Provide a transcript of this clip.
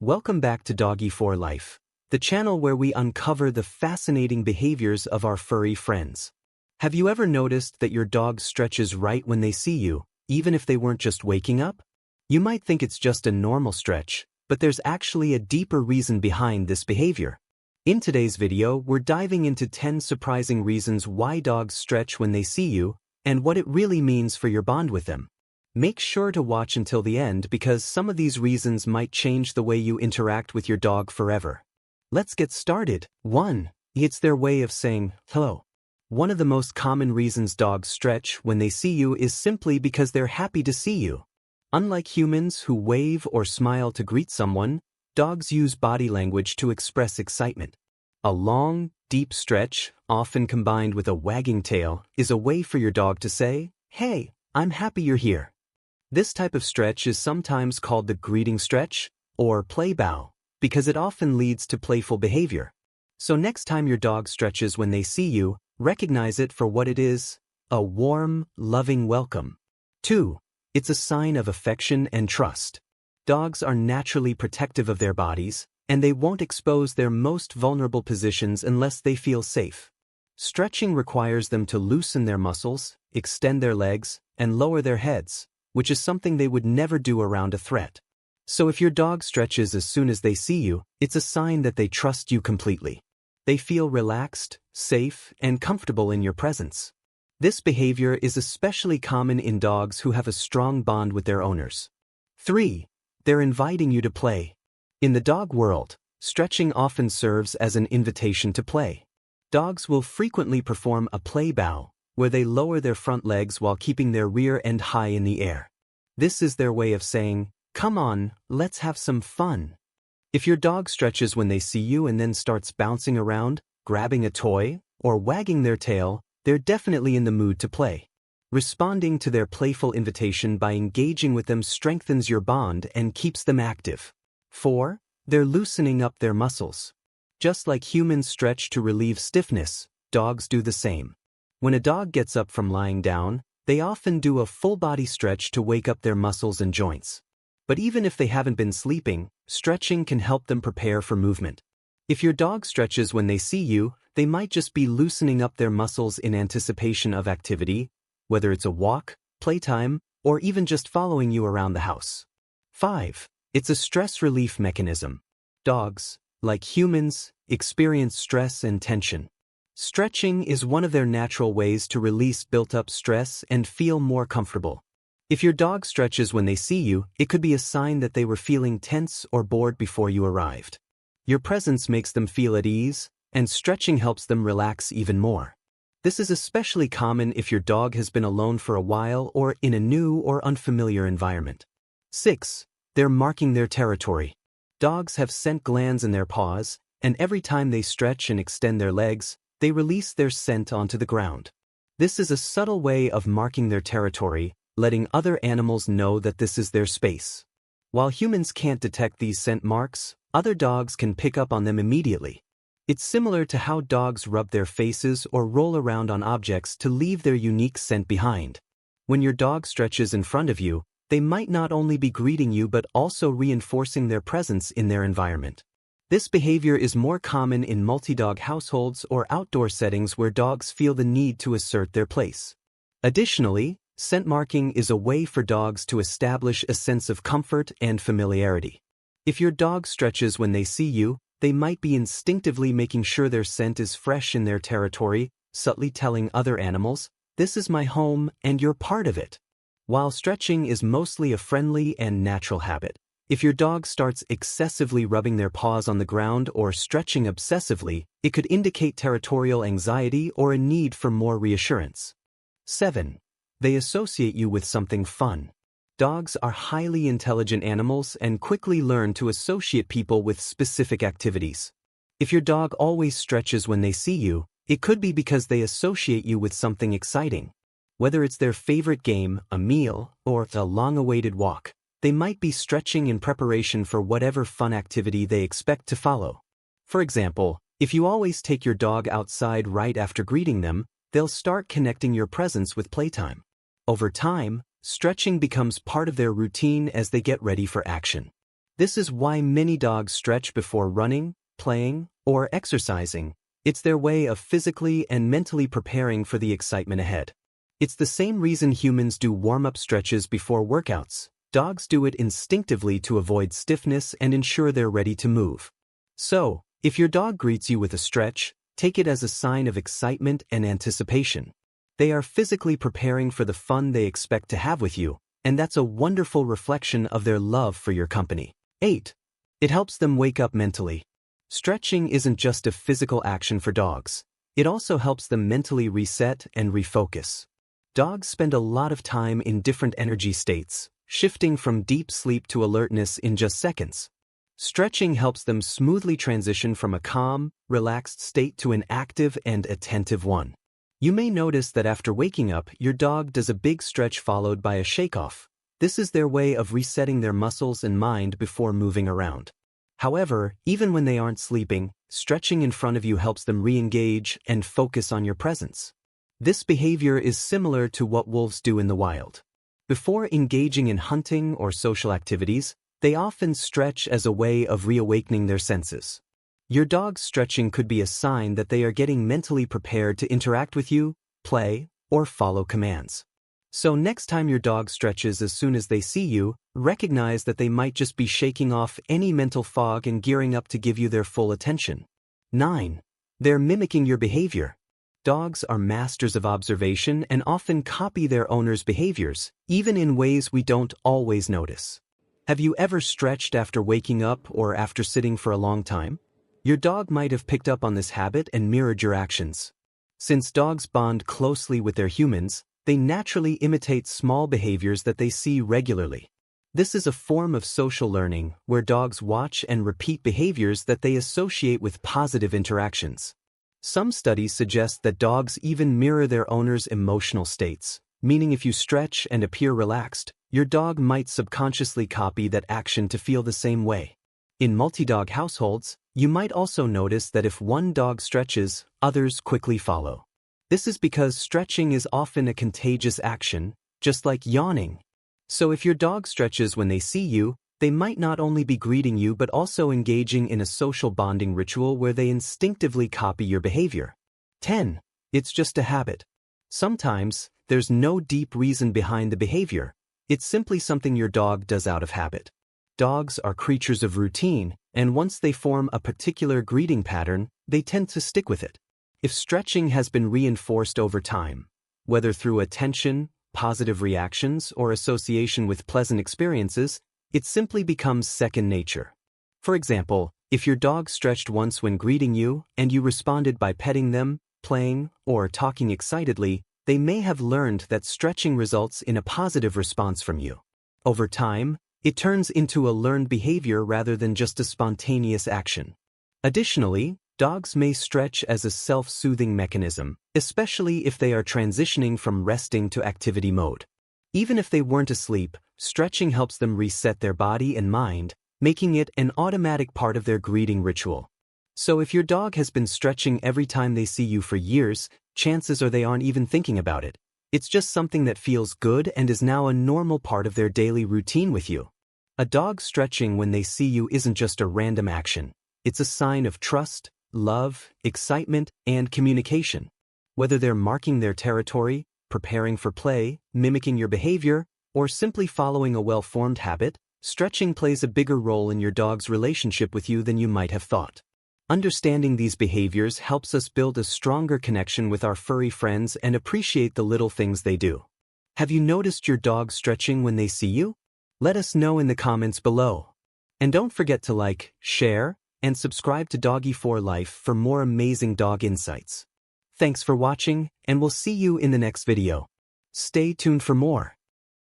Welcome back to Doggy4Life, the channel where we uncover the fascinating behaviors of our furry friends. Have you ever noticed that your dog stretches right when they see you, even if they weren't just waking up? You might think it's just a normal stretch, but there's actually a deeper reason behind this behavior. In today's video, we're diving into 10 surprising reasons why dogs stretch when they see you, and what it really means for your bond with them. Make sure to watch until the end because some of these reasons might change the way you interact with your dog forever. Let's get started. 1. It's their way of saying hello. One of the most common reasons dogs stretch when they see you is simply because they're happy to see you. Unlike humans who wave or smile to greet someone, dogs use body language to express excitement. A long, deep stretch, often combined with a wagging tail, is a way for your dog to say, "Hey, I'm happy you're here." This type of stretch is sometimes called the greeting stretch or play bow because it often leads to playful behavior. So next time your dog stretches when they see you, recognize it for what it is, a warm, loving welcome. 2. It's a sign of affection and trust. Dogs are naturally protective of their bodies, and they won't expose their most vulnerable positions unless they feel safe. Stretching requires them to loosen their muscles, extend their legs, and lower their heads, which is something they would never do around a threat. So if your dog stretches as soon as they see you, it's a sign that they trust you completely. They feel relaxed, safe, and comfortable in your presence. This behavior is especially common in dogs who have a strong bond with their owners. 3. They're inviting you to play. In the dog world, stretching often serves as an invitation to play. Dogs will frequently perform a play bow, where they lower their front legs while keeping their rear end high in the air. This is their way of saying, "Come on, let's have some fun." If your dog stretches when they see you and then starts bouncing around, grabbing a toy, or wagging their tail, they're definitely in the mood to play. Responding to their playful invitation by engaging with them strengthens your bond and keeps them active. 4. They're loosening up their muscles. Just like humans stretch to relieve stiffness, dogs do the same. When a dog gets up from lying down, they often do a full-body stretch to wake up their muscles and joints. But even if they haven't been sleeping, stretching can help them prepare for movement. If your dog stretches when they see you, they might just be loosening up their muscles in anticipation of activity, whether it's a walk, playtime, or even just following you around the house. 5. It's a stress relief mechanism. Dogs, like humans, experience stress and tension. Stretching is one of their natural ways to release built-up stress and feel more comfortable. If your dog stretches when they see you, it could be a sign that they were feeling tense or bored before you arrived. Your presence makes them feel at ease, and stretching helps them relax even more. This is especially common if your dog has been alone for a while or in a new or unfamiliar environment. 6. They're marking their territory. Dogs have scent glands in their paws, and every time they stretch and extend their legs, they release their scent onto the ground. This is a subtle way of marking their territory, letting other animals know that this is their space. While humans can't detect these scent marks, other dogs can pick up on them immediately. It's similar to how dogs rub their faces or roll around on objects to leave their unique scent behind. When your dog stretches in front of you, they might not only be greeting you but also reinforcing their presence in their environment. This behavior is more common in multi-dog households or outdoor settings where dogs feel the need to assert their place. Additionally, scent marking is a way for dogs to establish a sense of comfort and familiarity. If your dog stretches when they see you, they might be instinctively making sure their scent is fresh in their territory, subtly telling other animals, "This is my home and you're part of it." While stretching is mostly a friendly and natural habit, if your dog starts excessively rubbing their paws on the ground or stretching obsessively, it could indicate territorial anxiety or a need for more reassurance. 7. They associate you with something fun. Dogs are highly intelligent animals and quickly learn to associate people with specific activities. If your dog always stretches when they see you, it could be because they associate you with something exciting. Whether it's their favorite game, a meal, or a long-awaited walk, they might be stretching in preparation for whatever fun activity they expect to follow. For example, if you always take your dog outside right after greeting them, they'll start connecting your presence with playtime. Over time, stretching becomes part of their routine as they get ready for action. This is why many dogs stretch before running, playing, or exercising. It's their way of physically and mentally preparing for the excitement ahead. It's the same reason humans do warm-up stretches before workouts. Dogs do it instinctively to avoid stiffness and ensure they're ready to move. So, if your dog greets you with a stretch, take it as a sign of excitement and anticipation. They are physically preparing for the fun they expect to have with you, and that's a wonderful reflection of their love for your company. 8. It helps them wake up mentally. Stretching isn't just a physical action for dogs. It also helps them mentally reset and refocus. Dogs spend a lot of time in different energy states, shifting from deep sleep to alertness in just seconds. Stretching helps them smoothly transition from a calm, relaxed state to an active and attentive one. You may notice that after waking up, your dog does a big stretch followed by a shake-off. This is their way of resetting their muscles and mind before moving around. However, even when they aren't sleeping, stretching in front of you helps them re-engage and focus on your presence. This behavior is similar to what wolves do in the wild. Before engaging in hunting or social activities, they often stretch as a way of reawakening their senses. Your dog's stretching could be a sign that they are getting mentally prepared to interact with you, play, or follow commands. So next time your dog stretches as soon as they see you, recognize that they might just be shaking off any mental fog and gearing up to give you their full attention. 9. They're mimicking your behavior. Dogs are masters of observation and often copy their owner's behaviors, even in ways we don't always notice. Have you ever stretched after waking up or after sitting for a long time? Your dog might have picked up on this habit and mirrored your actions. Since dogs bond closely with their humans, they naturally imitate small behaviors that they see regularly. This is a form of social learning where dogs watch and repeat behaviors that they associate with positive interactions. Some studies suggest that dogs even mirror their owner's emotional states, meaning if you stretch and appear relaxed, your dog might subconsciously copy that action to feel the same way. In multi-dog households, you might also notice that if one dog stretches, others quickly follow. This is because stretching is often a contagious action, just like yawning. So if your dog stretches when they see you, they might not only be greeting you but also engaging in a social bonding ritual where they instinctively copy your behavior. 10. It's just a habit. Sometimes, there's no deep reason behind the behavior. It's simply something your dog does out of habit. Dogs are creatures of routine, and once they form a particular greeting pattern, they tend to stick with it. If stretching has been reinforced over time, whether through attention, positive reactions, or association with pleasant experiences, it simply becomes second nature. For example, if your dog stretched once when greeting you, and you responded by petting them, playing, or talking excitedly, they may have learned that stretching results in a positive response from you. Over time, it turns into a learned behavior rather than just a spontaneous action. Additionally, dogs may stretch as a self-soothing mechanism, especially if they are transitioning from resting to activity mode. Even if they weren't asleep, stretching helps them reset their body and mind, making it an automatic part of their greeting ritual. So if your dog has been stretching every time they see you for years, chances are they aren't even thinking about it. It's just something that feels good and is now a normal part of their daily routine with you. A dog stretching when they see you isn't just a random action. It's a sign of trust, love, excitement, and communication. Whether they're marking their territory, preparing for play, mimicking your behavior, or simply following a well-formed habit, stretching plays a bigger role in your dog's relationship with you than you might have thought. Understanding these behaviors helps us build a stronger connection with our furry friends and appreciate the little things they do. Have you noticed your dog stretching when they see you? Let us know in the comments below. And don't forget to like, share, and subscribe to Doggy4Life for more amazing dog insights. Thanks for watching, and we'll see you in the next video. Stay tuned for more.